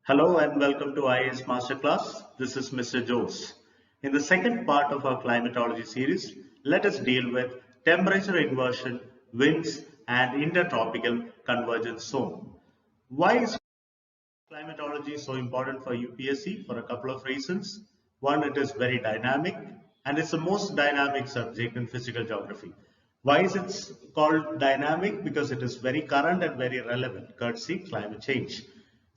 Hello and welcome to IAS Masterclass. This is Mr. Jose. In the second part of our climatology series, let us deal with temperature inversion, winds, and intertropical convergence zone. Why is climatology so important for UPSC? For a couple of reasons. One, it is very dynamic and it's the most dynamic subject in physical geography. Why is it called dynamic? Because it is very current and very relevant, courtesy climate change.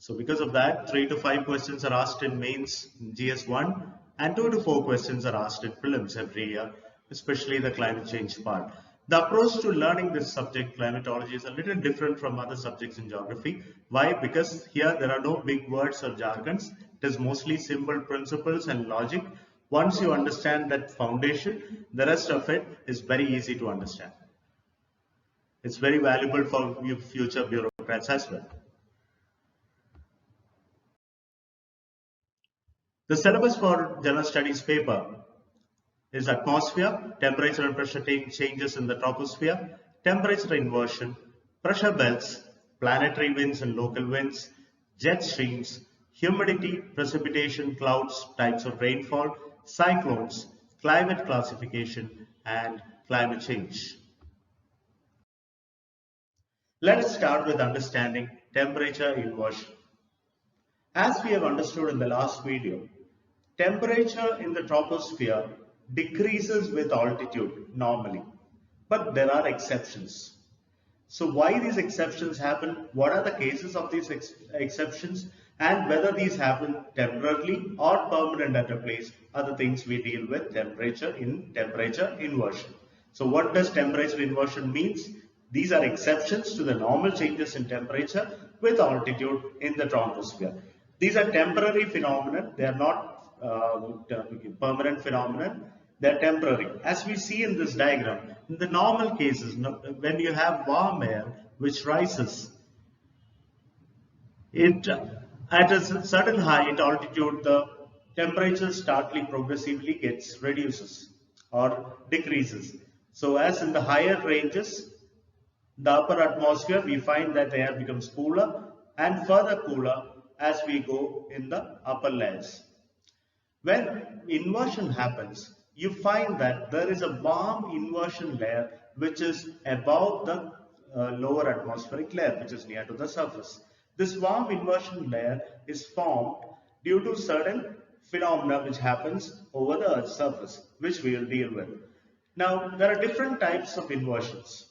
So because of that, 3 to 5 questions are asked in mains in GS1 and 2 to 4 questions are asked in prelims every year, especially the climate change part. The approach to learning this subject, climatology, is a little different from other subjects in geography. Why? Because here there are no big words or jargons. It is mostly simple principles and logic. Once you understand that foundation, the rest of it is very easy to understand. It's very valuable for you future bureaucrats as well. The syllabus for general studies paper is atmosphere, temperature and pressure changes in the troposphere, temperature inversion, pressure belts, planetary winds and local winds, jet streams, humidity, precipitation, clouds, types of rainfall, cyclones, climate classification, and climate change. Let us start with understanding temperature inversion. As we have understood in the last video, temperature in the troposphere decreases with altitude normally, but there are exceptions. So why these exceptions happen, what are the cases of these exceptions, and whether these happen temporarily or permanent at a place are the things we deal with temperature inversion. So what does temperature inversion means? These are exceptions to the normal changes in temperature with altitude in the troposphere. These are temporary phenomena, they are not permanent phenomenon, they are temporary. As we see in this diagram, in the normal cases, when you have warm air which rises, at a certain height altitude, the temperature startly progressively reduces or decreases. So as in the higher ranges, the upper atmosphere, we find that the air becomes cooler and further cooler as we go in the upper layers. When inversion happens, you find that there is a warm inversion layer which is above the lower atmospheric layer, which is near to the surface. This warm inversion layer is formed due to certain phenomena which happens over the Earth's surface, which we will deal with. Now, there are different types of inversions,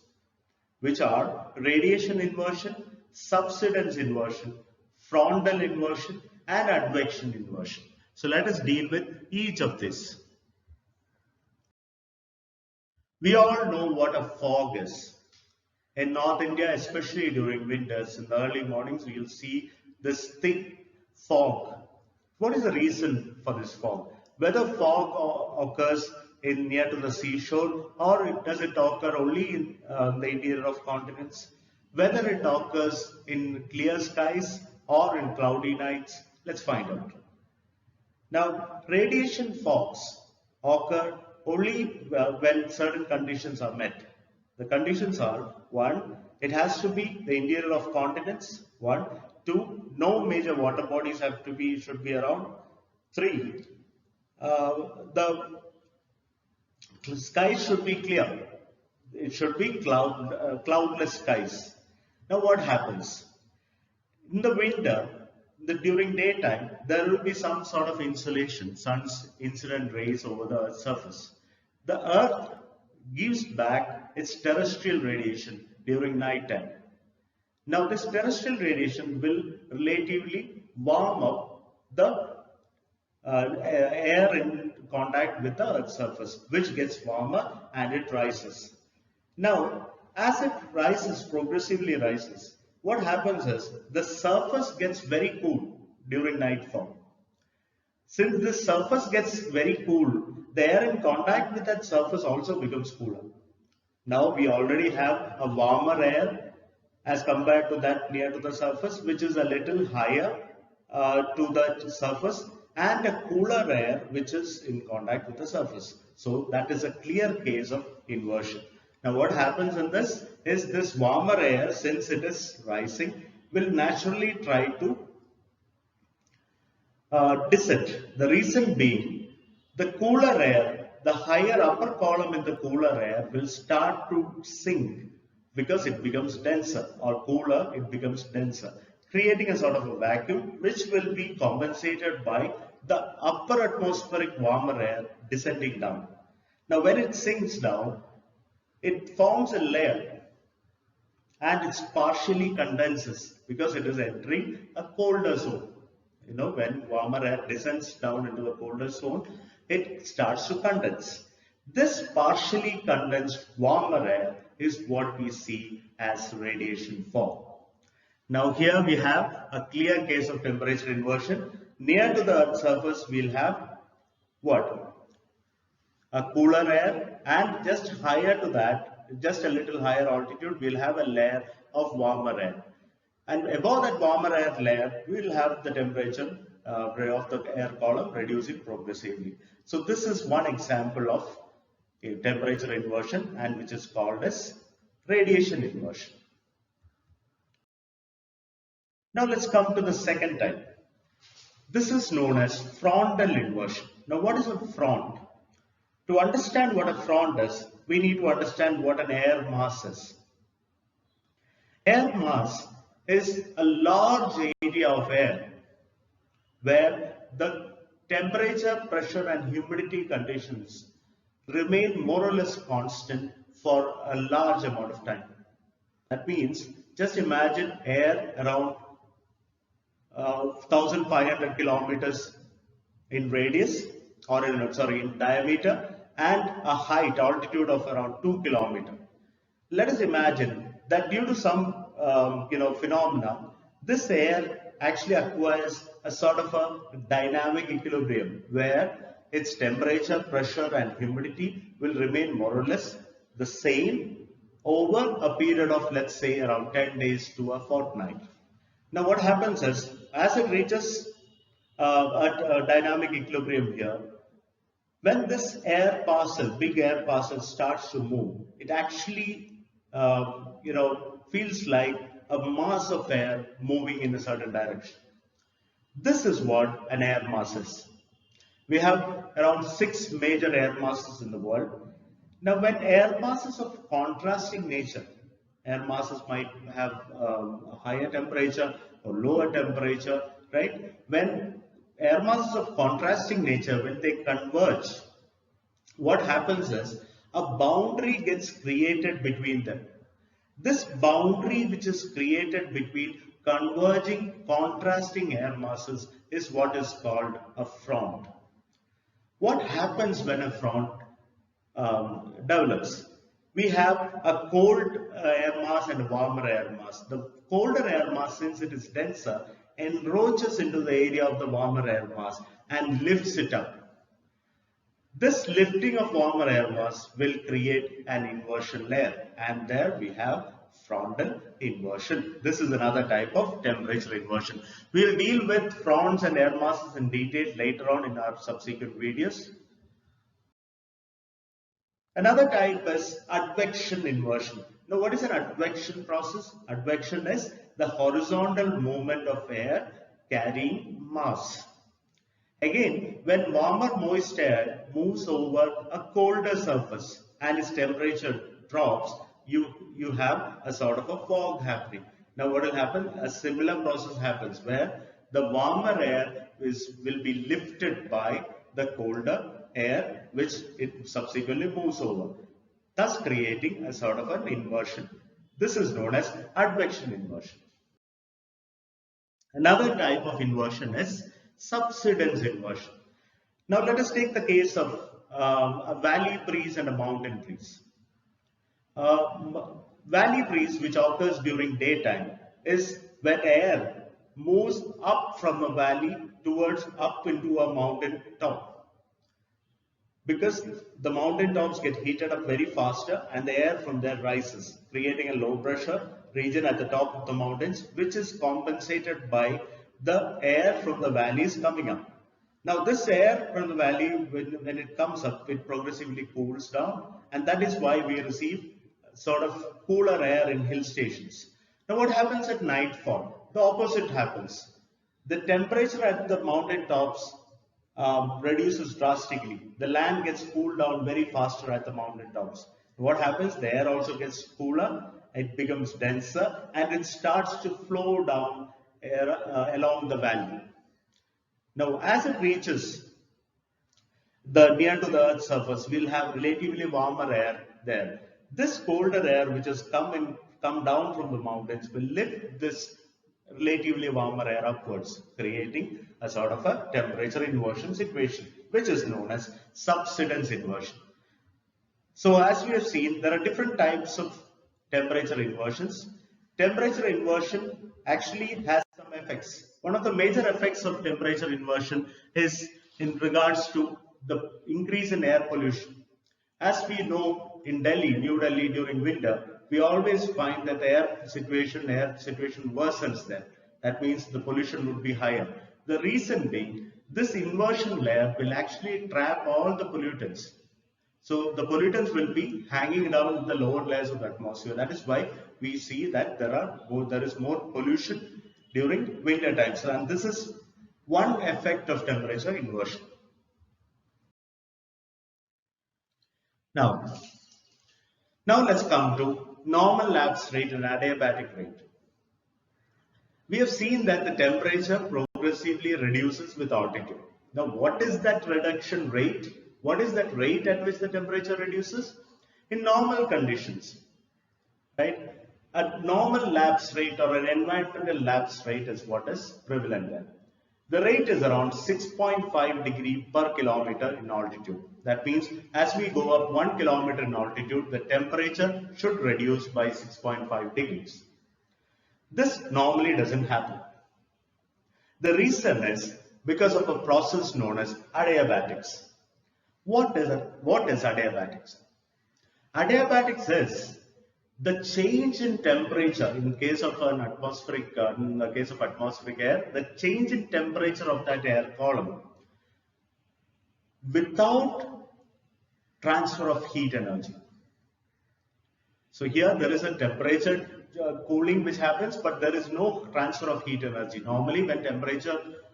which are radiation inversion, subsidence inversion, frontal inversion, and advection inversion. So let us deal with each of these. We all know what a fog is. In North India, especially during winters, in the early mornings, you'll see this thick fog. What is the reason for this fog? Whether fog occurs near to the seashore, or does it occur only in the interior of continents? Whether it occurs in clear skies or in cloudy nights, let's find out. Now, radiation fogs occur only when certain conditions are met. The conditions are: 1, it has to be the interior of continents. 1, 2, no major water bodies should be around. 3, the skies should be clear. It should be cloudless skies. Now, what happens in the winter? During daytime, there will be some sort of insolation, sun's incident rays over the Earth's surface. The Earth gives back its terrestrial radiation during nighttime. Now, this terrestrial radiation will relatively warm up the air in contact with the Earth's surface, which gets warmer and it rises. Now, as it rises, progressively rises, what happens is the surface gets very cool during nightfall. Since the surface gets very cool, the air in contact with that surface also becomes cooler. Now we already have a warmer air as compared to that near to the surface, which is a little higher to the surface, and a cooler air which is in contact with the surface. So that is a clear case of inversion. Now what happens in this is this warmer air, since it is rising, will naturally try to descent. The reason being, the cooler air, the higher upper column in the cooler air will start to sink because it becomes denser, or cooler, it becomes denser, creating a sort of a vacuum which will be compensated by the upper atmospheric warmer air descending down. Now when it sinks down, it forms a layer and it partially condenses because it is entering a colder zone. You know, when warmer air descends down into the colder zone, it starts to condense. This partially condensed warmer air is what we see as radiation fog. Now here we have a clear case of temperature inversion. Near to the Earth's surface, we'll have what? A cooler air, and just higher to that, just a little higher altitude, we'll have a layer of warmer air. And above that warmer air layer, we will have the temperature of the air column reducing progressively. So this is one example of a temperature inversion, and which is called as radiation inversion. Now let's come to the second type. This is known as frontal inversion. Now what is a front? To understand what a front is, we need to understand what an air mass is. Air mass is a large area of air where the temperature, pressure and humidity conditions remain more or less constant for a large amount of time. That means just imagine air around 1500 kilometers in radius, or in diameter, and a height, altitude of around 2 kilometers. Let us imagine that due to some phenomena, this air actually acquires a sort of a dynamic equilibrium where its temperature, pressure and humidity will remain more or less the same over a period of, let's say, around 10 days to a fortnight. Now what happens is, as it reaches a dynamic equilibrium here, when this air parcel, big air parcel, starts to move, it actually feels like a mass of air moving in a certain direction. This is what an air mass is. We have around 6 major air masses in the world. Now when air masses of contrasting nature, air masses might have a higher temperature or lower temperature, right? When air masses of contrasting nature, when they converge, what happens is a boundary gets created between them. This boundary which is created between converging, contrasting air masses is what is called a front. What happens when a front develops? We have a cold air mass and a warmer air mass. The colder air mass, since it is denser, encroaches into the area of the warmer air mass and lifts it up. This lifting of warmer air mass will create an inversion layer, and there we have frontal inversion. This is another type of temperature inversion. We will deal with fronts and air masses in detail later on in our subsequent videos. Another type is advection inversion. Now what is an advection process? Advection is the horizontal movement of air carrying mass. Again, when warmer moist air moves over a colder surface and its temperature drops, you have a sort of a fog happening. Now what will happen? A similar process happens where the warmer air will be lifted by the colder air, which it subsequently moves over, thus creating a sort of an inversion. This is known as advection inversion. Another type of inversion is subsidence inversion. Now let us take the case of a valley breeze and a mountain breeze. Valley breeze, which occurs during daytime, is when air moves up from a valley towards up into a mountain top. Because the mountain tops get heated up very faster and the air from there rises, creating a low pressure region at the top of the mountains, which is compensated by the air from the valleys coming up. Now this air from the valley, when it comes up, it progressively cools down, and that is why we receive sort of cooler air in hill stations. Now what happens at nightfall? The opposite happens. the temperature at the mountain tops reduces drastically. The land gets cooled down very faster at the mountain tops. What happens? The air also gets cooler, it becomes denser, and it starts to flow down along the valley. Now, as it reaches the near to the Earth's surface, we'll have relatively warmer air there. This colder air, which has come down from the mountains, will lift this relatively warmer air upwards, creating a sort of a temperature inversion situation, which is known as subsidence inversion. So, as we have seen, there are different types of temperature inversions. Temperature inversion actually has some effects. One of the major effects of temperature inversion is in regards to the increase in air pollution. As we know, in Delhi, New Delhi during winter, we always find that the air situation worsens there. That means the pollution would be higher. The reason being, this inversion layer will actually trap all the pollutants. So the pollutants will be hanging down in the lower layers of the atmosphere. That is why we see that there is more pollution during winter times. And this is one effect of temperature inversion. Now let's come to normal lapse rate and adiabatic rate. We have seen that the temperature progressively reduces with altitude. Now, what is that reduction rate? What is that rate at which the temperature reduces? In normal conditions, right? A normal lapse rate or an environmental lapse rate is what is prevalent there. The rate is around 6.5 degree per kilometer in altitude. That means as we go up 1 kilometer in altitude, the temperature should reduce by 6.5 degrees. This normally doesn't happen. The reason is because of a process known as adiabatics. What is adiabatics? Adiabatics is the change in temperature in case of an atmospheric, in the case of atmospheric air, the change in temperature of that air column without transfer of heat energy. So here there is a temperature cooling which happens, but there is no transfer of heat energy. Normally when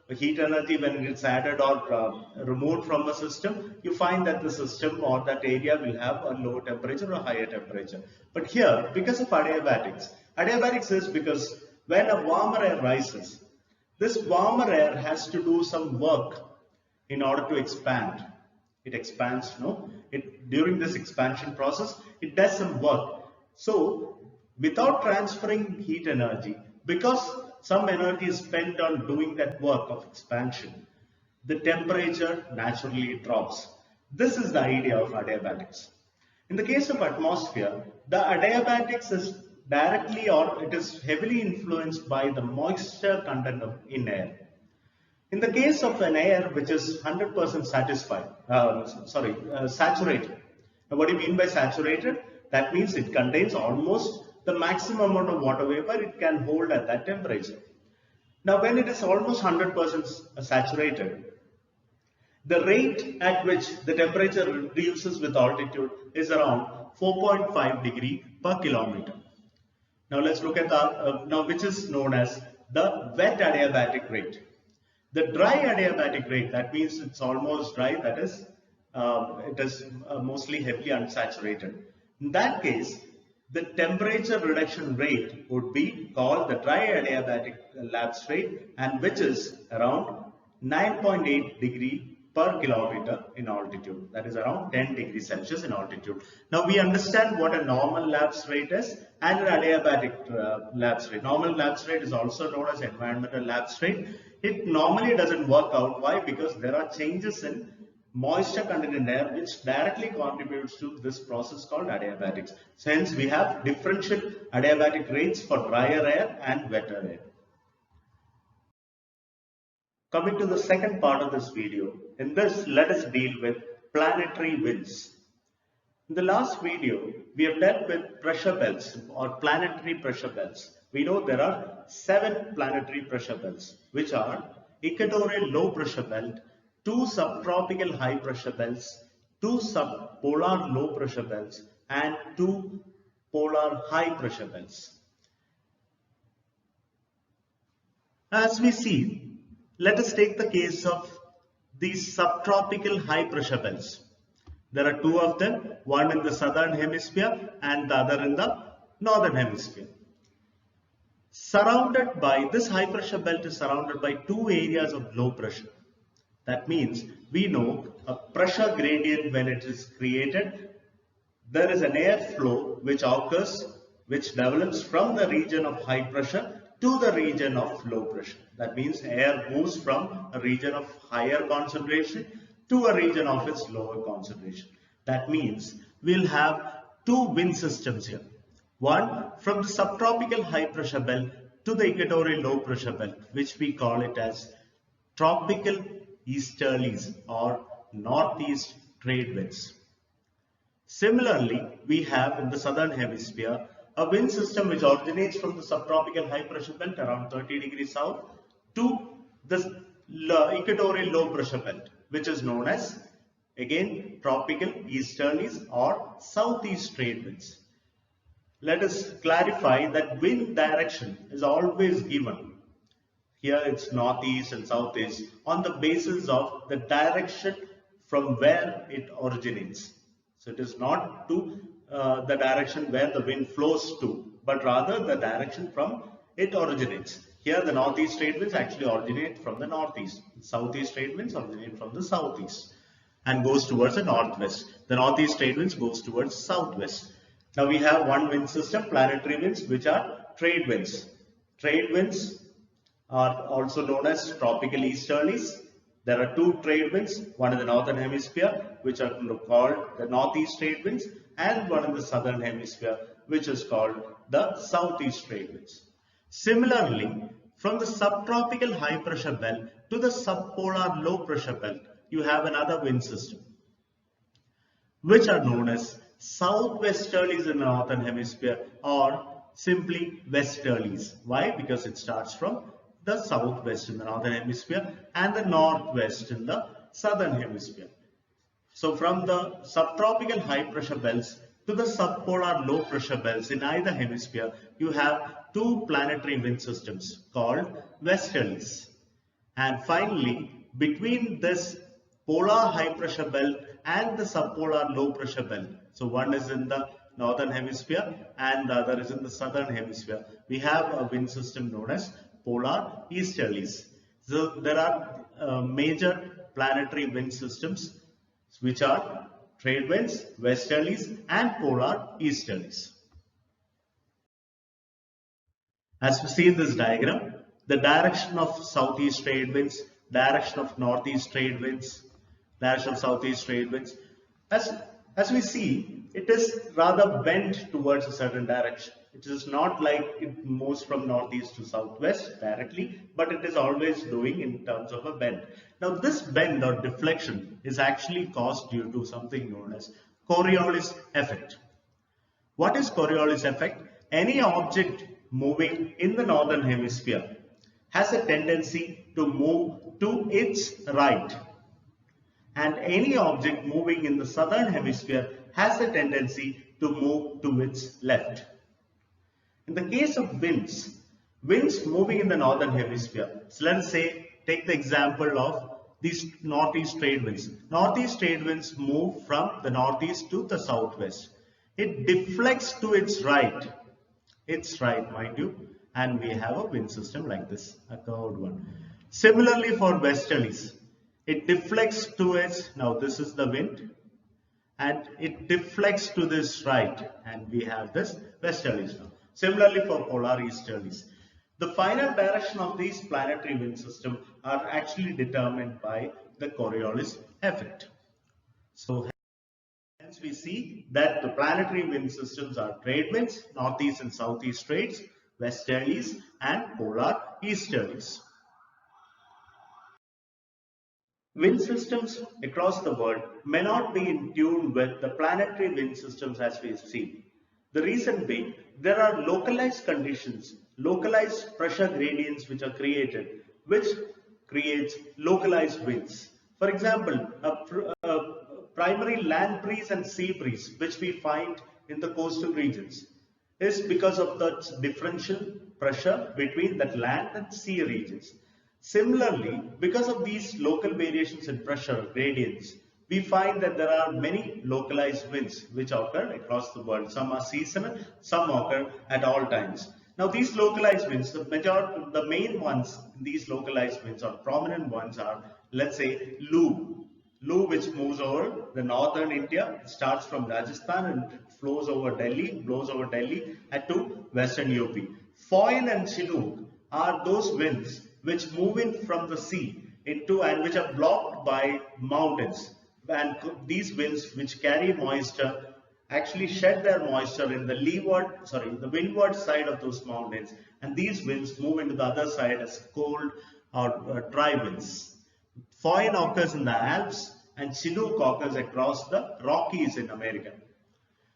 heat energy, when it's added or removed from a system, you find that the system or that area will have a low temperature or higher temperature. But here, because of adiabatics is because when a warmer air rises, this warmer air has to do some work in order to expand. It expands, during this expansion process, it does some work. So, without transferring heat energy, because some energy is spent on doing that work of expansion, the temperature naturally drops. This is the idea of adiabatics. In the case of atmosphere, the adiabatics is directly or it is heavily influenced by the moisture content in air. In the case of an air which is 100% saturated. Now, what do you mean by saturated? That means it contains almost the maximum amount of water vapor it can hold at that temperature. Now, when it is almost 100% saturated, the rate at which the temperature reduces with altitude is around 4.5 degree per kilometer. Now, let's look at which is known as the wet adiabatic rate. The dry adiabatic rate, that means it's almost dry, that is, it is mostly heavily unsaturated. In that case, the temperature reduction rate would be called the dry adiabatic lapse rate, and which is around 9.8 degree per kilometer in altitude. That is around 10 degrees Celsius in altitude. Now we understand what a normal lapse rate is and an adiabatic lapse rate. Normal lapse rate is also known as environmental lapse rate. It normally doesn't work out. Why? Because there are changes in moisture content in air which directly contributes to this process called adiabatics. So hence we have differential adiabatic rates for drier air and wetter air. Coming to the second part of this video, in this let us deal with planetary winds. In the last video, we have dealt with pressure belts or planetary pressure belts. We know there are 7 planetary pressure belts, which are equatorial low pressure belt, 2 subtropical high pressure belts, 2 subpolar low pressure belts, and 2 polar high pressure belts. As we see, Let us take the case of these subtropical high pressure belts. There are two of them, one in the southern hemisphere and the other in the northern hemisphere. Surrounded by this high pressure belt is surrounded by two areas of low pressure. That means we know a pressure gradient when it is created, there is an air flow which occurs, which develops from the region of high pressure to the region of low pressure. That means air moves from a region of higher concentration to a region of its lower concentration. That means we'll have two wind systems here. One from the subtropical high pressure belt to the equatorial low pressure belt, which we call it as tropical easterlies or northeast trade winds. Similarly, we have in the southern hemisphere a wind system which originates from the subtropical high pressure belt around 30 degrees south to the equatorial low pressure belt, which is known as again tropical easterlies or southeast trade winds. Let us clarify that wind direction is always given. Here it's northeast and southeast on the basis of the direction from where it originates. So it is not to the direction where the wind flows to, but rather the direction from it originates. Here the northeast trade winds actually originate from the northeast. Southeast trade winds originate from the southeast and goes towards the northwest. The northeast trade winds goes towards southwest. Now we have one wind system, planetary winds, which are trade winds. Trade winds are also known as tropical easterlies. There are two trade winds, one in the northern hemisphere, which are called the northeast trade winds, and one in the southern hemisphere, which is called the southeast trade winds. Similarly, from the subtropical high pressure belt to the subpolar low pressure belt, you have another wind system, which are known as southwesterlies in the northern hemisphere or simply westerlies. Why? Because it starts from the southwest in the northern hemisphere and the northwest in the southern hemisphere. So from the subtropical high pressure belts to the subpolar low pressure belts in either hemisphere, you have two planetary wind systems called westerlies. And finally, between this polar high pressure belt and the subpolar low pressure belt, so one is in the northern hemisphere and the other is in the southern hemisphere, we have a wind system known as polar easterlies. So there are major planetary wind systems which are trade winds, westerlies and polar easterlies. As we see in this diagram, the direction of southeast trade winds, direction of northeast trade winds, direction of southeast trade winds. As we see, it is rather bent towards a certain direction. It is not like it moves from northeast to southwest directly, but it is always doing in terms of a bend. Now this bend or deflection is actually caused due to something known as Coriolis effect. What is Coriolis effect? Any object moving in the northern hemisphere has a tendency to move to its right, and any object moving in the southern hemisphere has a tendency to move to its left. In the case of winds moving in the northern hemisphere, so let's say take the example of these northeast trade winds. Northeast trade winds move from the northeast to the southwest. It deflects to its right mind you, and we have a wind system like this, a curved one. Similarly for westerlies, it deflects to its, now this is the wind, and it deflects to this right, and we have this westerlies now. Similarly for polar easterlies. The final direction of these planetary wind systems are actually determined by the Coriolis effect. So hence we see that the planetary wind systems are trade winds, northeast and southeast trades, westerlies and polar easterlies. Wind systems across the world may not be in tune with the planetary wind systems as we see. The reason being, there are localized conditions, localized pressure gradients which are created, which creates localized winds. For example, a primary land breeze and sea breeze which we find in the coastal regions is because of the differential pressure between the land and sea regions. Similarly, because of these local variations in pressure gradients, we find that there are many localized winds which occur across the world. Some are seasonal, some occur at all times. Now these localized winds, the main ones, these localized winds or prominent ones are, let's say, Loo. Loo, which moves over the northern India, starts from Rajasthan and flows over Delhi, blows over Delhi and to western UP. Foyle and Chinook are those winds which move in from the sea into and which are blocked by mountains. And these winds which carry moisture actually shed their moisture in the windward side of those mountains, and these winds move into the other side as cold or dry winds. Foyle occurs in the Alps and Chinook occurs across the Rockies in America.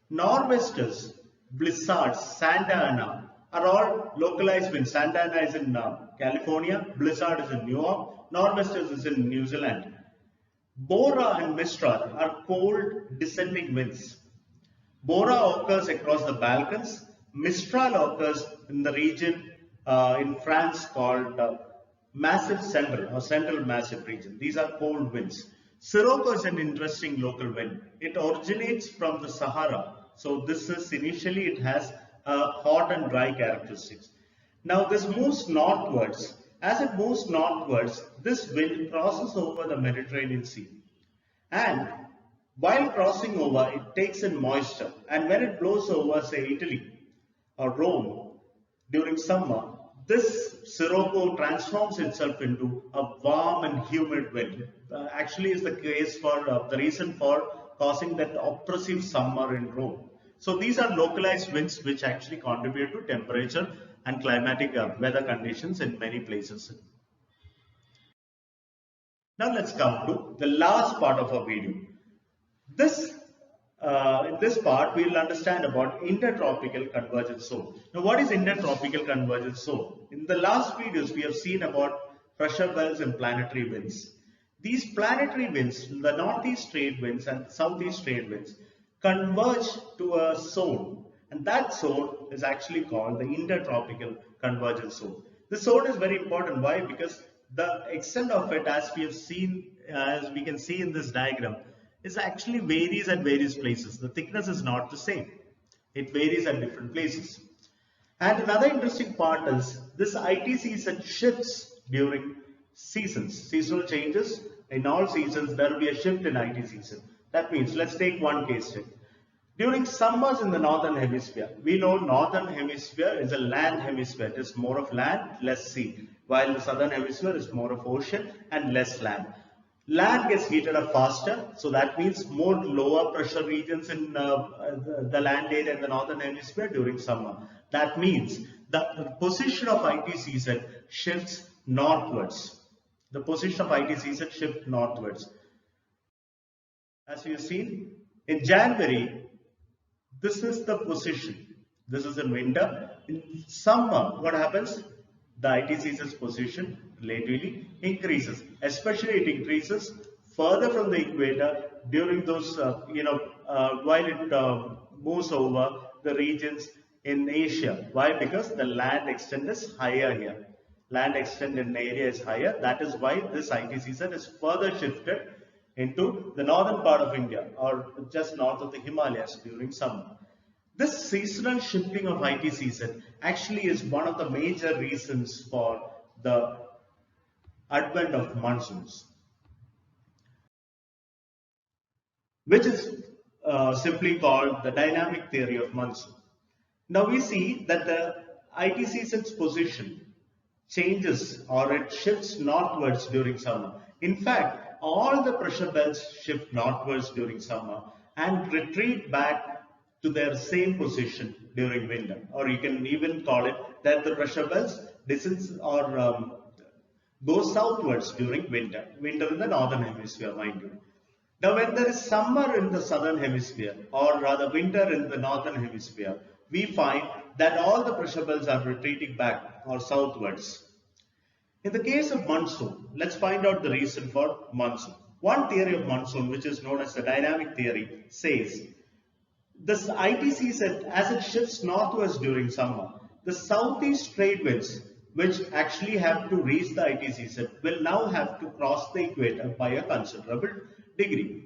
Nor'westers, blizzards, Santa Ana are all localized winds. Santa Ana is in California, blizzard is in New York, nor'westers is in New Zealand. Bora and Mistral are cold descending winds. Bora occurs across the Balkans. Mistral occurs in the region in France called Massive Central or Central Massive region. These are cold winds. Sirocco is an interesting local wind. It originates from the Sahara. So this is initially it has hot and dry characteristics. Now this moves northwards. As it moves northwards, this wind crosses over the Mediterranean Sea. And while crossing over, it takes in moisture. And when it blows over, say, Italy or Rome during summer, this Sirocco transforms itself into a warm and humid wind. Actually is the case for the reason for causing that oppressive summer in Rome. So these are localized winds which actually contribute to temperature and climatic weather conditions in many places. Now let's come to the last part of our video. In this part, we will understand about intertropical convergence zone. Now, what is intertropical convergence zone? In the last videos, we have seen about pressure belts and planetary winds. These planetary winds, the northeast trade winds and southeast trade winds, converge to a zone, and that zone is actually called the intertropical convergence zone. This zone is very important. Why? Because the extent of it, as we have seen, as we can see in this diagram, is actually varies at various places. The thickness is not the same. It varies at different places. And another interesting part is this ITCZ shifts during seasons. Seasonal changes. In all seasons, there will be a shift in ITCZ. That means, let's take one case study. During summers in the northern hemisphere, we know northern hemisphere is a land hemisphere. It is more of land, less sea. While the southern hemisphere is more of ocean and less land. Land gets heated up faster, so that means more lower pressure regions in the land area in the northern hemisphere during summer. That means the position of ITCZ shifts northwards. The position of ITCZ shifts northwards. As you have seen, in January, this is the position. This is in winter. In summer, what happens? The ITCZ's position relatively increases. Especially it increases further from the equator during those, while it moves over the regions in Asia. Why? Because the land extent is higher here. Land extent in the area is higher. That is why this ITCZ is further shifted into the northern part of India or just north of the Himalayas during summer. This seasonal shifting of ITCZ actually is one of the major reasons for the advent of monsoons, which is simply called the dynamic theory of monsoon. Now we see that the ITCZ's position changes or it shifts northwards during summer. In fact, all the pressure belts shift northwards during summer and retreat back to their same position during winter, or you can even call it that the pressure belts descends or go southwards during winter. Winter in the northern hemisphere, mind you. Now, when there is summer in the southern hemisphere, or rather winter in the northern hemisphere, we find that all the pressure belts are retreating back or southwards. In the case of monsoon, let's find out the reason for monsoon. One theory of monsoon, which is known as the dynamic theory, says this ITCZ, as it shifts northwards during summer, the southeast trade winds which actually have to reach the ITCZ will now have to cross the equator by a considerable degree.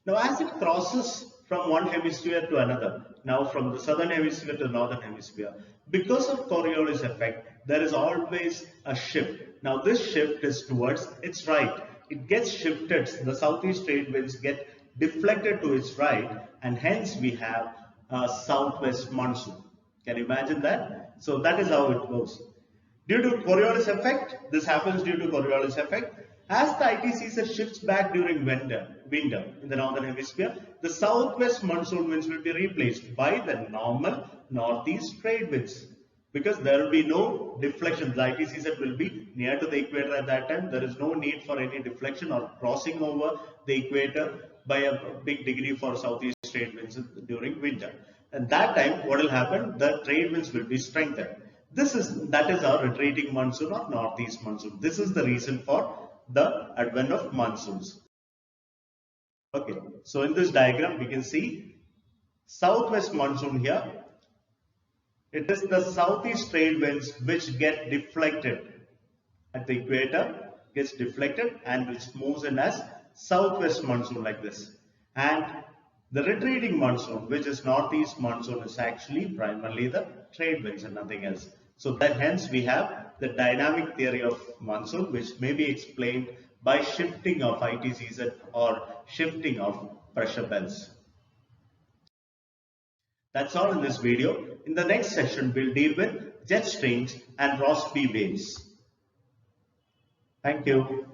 Now, as it crosses from one hemisphere to another, now from the southern hemisphere to northern hemisphere, because of Coriolis effect, there is always a shift. Now, this shift is towards its right. It gets shifted. The southeast trade winds get deflected to its right, and hence we have a southwest monsoon. Can you imagine that? So that is how it goes. Due to Coriolis effect, this happens due to Coriolis effect. As the ITCZ shifts back during winter in the northern hemisphere, the southwest monsoon winds will be replaced by the normal northeast trade winds, because there will be no deflection. The ITCZ will be near to the equator at that time. There is no need for any deflection or crossing over the equator by a big degree for southeast trade winds during winter. And that time, what will happen? The trade winds will be strengthened. That is our retreating monsoon or northeast monsoon. This is the reason for the advent of monsoons. Okay, so in this diagram we can see southwest monsoon here. It is the southeast trade winds which get deflected at the equator, gets deflected, and which moves in as southwest monsoon like this. And the retreating monsoon, which is northeast monsoon, is actually primarily the trade winds and nothing else. So that hence we have the dynamic theory of monsoon, which may be explained by shifting of ITCZ or shifting of pressure belts. That's all in this video. In the next session, we'll deal with jet streams and Rossby waves. Thank you.